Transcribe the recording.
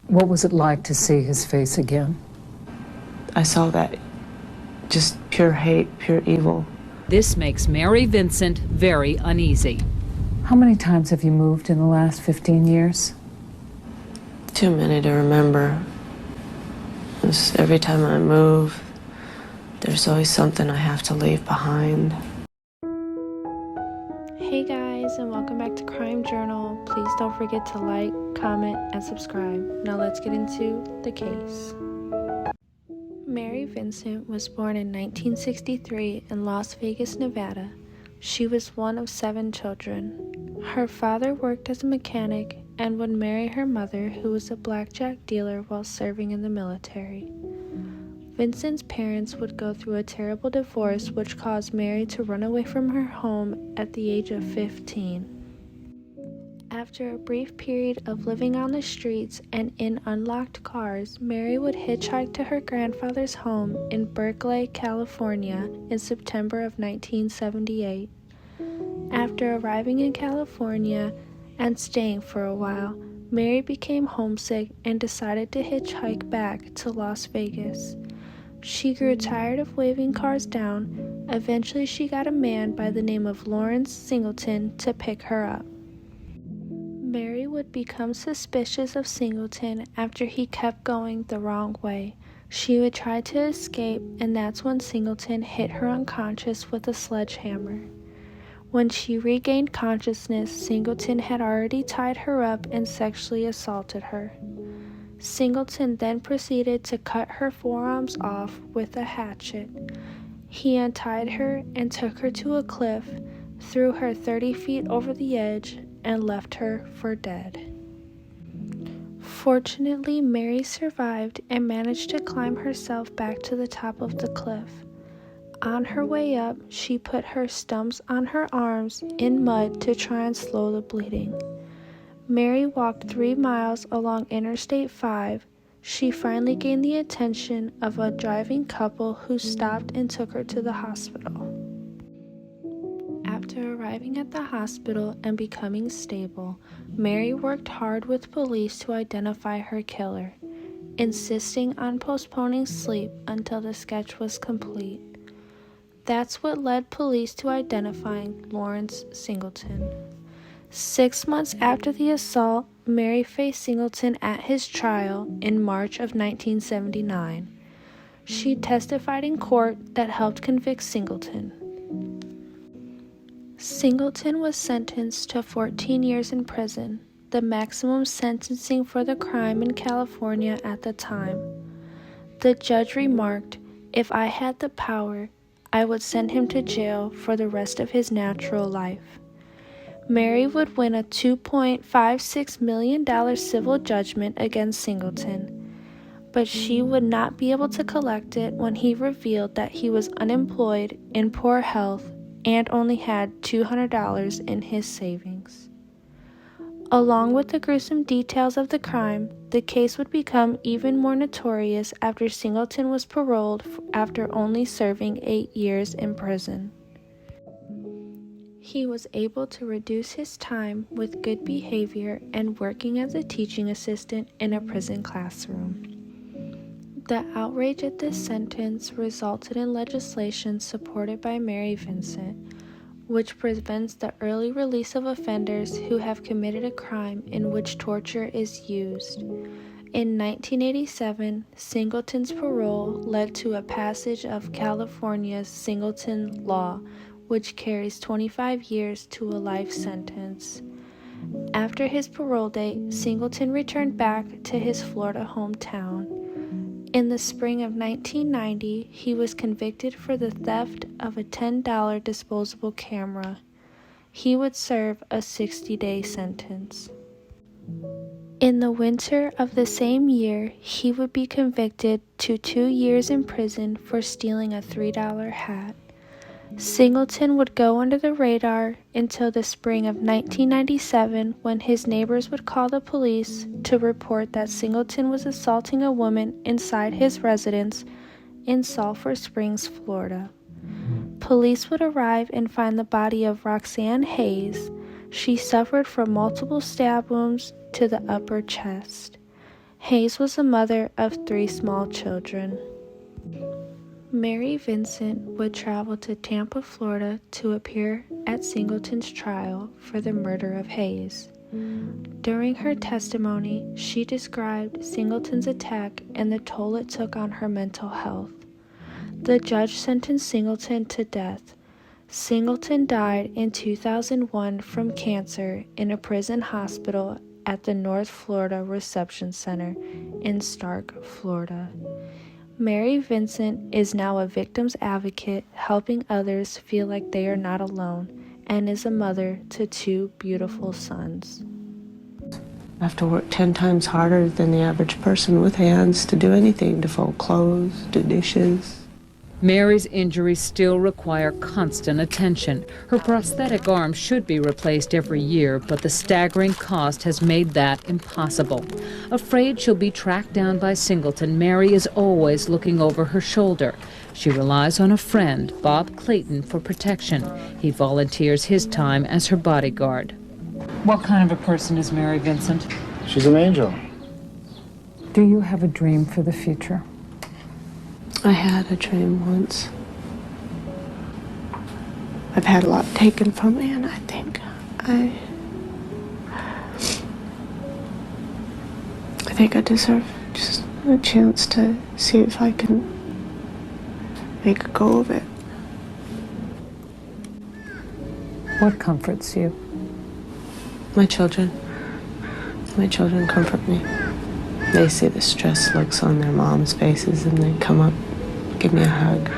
What was it like to see his face again? I saw that just pure hate, pure evil. This makes Mary Vincent very uneasy. How many times have you moved in the last 15 years? Too many to remember. Just every time I move, there's always something I have to leave behind. Hey guys, and welcome back to Crime Journal. Please don't forget to like, comment, and subscribe. Now let's get into the case. Mary Vincent was born in 1963 in Las Vegas, Nevada. She was one of 7 children. Her father worked as a mechanic and would marry her mother, who was a blackjack dealer while serving in the military. Vincent's parents would go through a terrible divorce, which caused Mary to run away from her home at the age of 15. After a brief period of living on the streets and in unlocked cars, Mary would hitchhike to her grandfather's home in Berkeley, California in September of 1978. After arriving in California and staying for a while, Mary became homesick and decided to hitchhike back to Las Vegas. She grew tired of waving cars down. Eventually, she got a man by the name of Lawrence Singleton to pick her up. Mary would become suspicious of Singleton after he kept going the wrong way. She would try to escape, and that's when Singleton hit her unconscious with a sledgehammer. When she regained consciousness, Singleton had already tied her up and sexually assaulted her. Singleton then proceeded to cut her forearms off with a hatchet. He untied her and took her to a cliff, threw her 30 feet over the edge, and left her for dead. Fortunately, Mary survived and managed to climb herself back to the top of the cliff. On her way up, she put her stumps on her arms in mud to try and slow the bleeding. Mary walked 3 miles along Interstate 5. She finally gained the attention of a driving couple who stopped and took her to the hospital. After arriving at the hospital and becoming stable, Mary worked hard with police to identify her killer, insisting on postponing sleep until the sketch was complete. That's what led police to identifying Lawrence Singleton. 6 months after the assault, Mary faced Singleton at his trial in March of 1979. She testified in court that helped convict Singleton. Singleton was sentenced to 14 years in prison, the maximum sentencing for the crime in California at the time. The judge remarked, "If I had the power, I would send him to jail for the rest of his natural life." Mary would win a $2.56 million civil judgment against Singleton, but she would not be able to collect it when he revealed that he was unemployed, in poor health, and only had $200 in his savings. Along with the gruesome details of the crime, the case would become even more notorious after Singleton was paroled after only serving 8 years in prison. He was able to reduce his time with good behavior and working as a teaching assistant in a prison classroom. The outrage at this sentence resulted in legislation supported by Mary Vincent, which prevents the early release of offenders who have committed a crime in which torture is used. In 1987, Singleton's parole led to a passage of California's Singleton Law, which carries 25 years to a life sentence. After his parole date, Singleton returned back to his Florida hometown. In the spring of 1990, he was convicted for the theft of a $10 disposable camera. He would serve a 60-day sentence. In the winter of the same year, he would be convicted to 2 years in prison for stealing a $3 hat. Singleton would go under the radar until the spring of 1997, when his neighbors would call the police to report that Singleton was assaulting a woman inside his residence in Sulphur Springs, Florida. Police would arrive and find the body of Roxanne Hayes. She suffered from multiple stab wounds to the upper chest. Hayes was a mother of 3 small children. Mary Vincent would travel to Tampa, Florida to appear at Singleton's trial for the murder of Hayes. During her testimony, she described Singleton's attack and the toll it took on her mental health. The judge sentenced Singleton to death. Singleton died in 2001 from cancer in a prison hospital at the North Florida Reception Center in Stark, Florida. Mary Vincent is now a victim's advocate, helping others feel like they are not alone, and is a mother to 2 beautiful sons. I have to work 10 times harder than the average person with hands to do anything, to fold clothes, do dishes. Mary's injuries still require constant attention. Her prosthetic arm should be replaced every year, but the staggering cost has made that impossible. Afraid she'll be tracked down by Singleton, Mary is always looking over her shoulder. She relies on a friend, Bob Clayton, for protection. He volunteers his time as her bodyguard. What kind of a person is Mary Vincent? She's an angel. Do you have a dream for the future? I had a dream once. I've had a lot taken from me, and I think I deserve just a chance to see if I can make a go of it. What comforts you? My children. My children comfort me. They see the stressed looks on their moms' faces and they come up, give me a hug.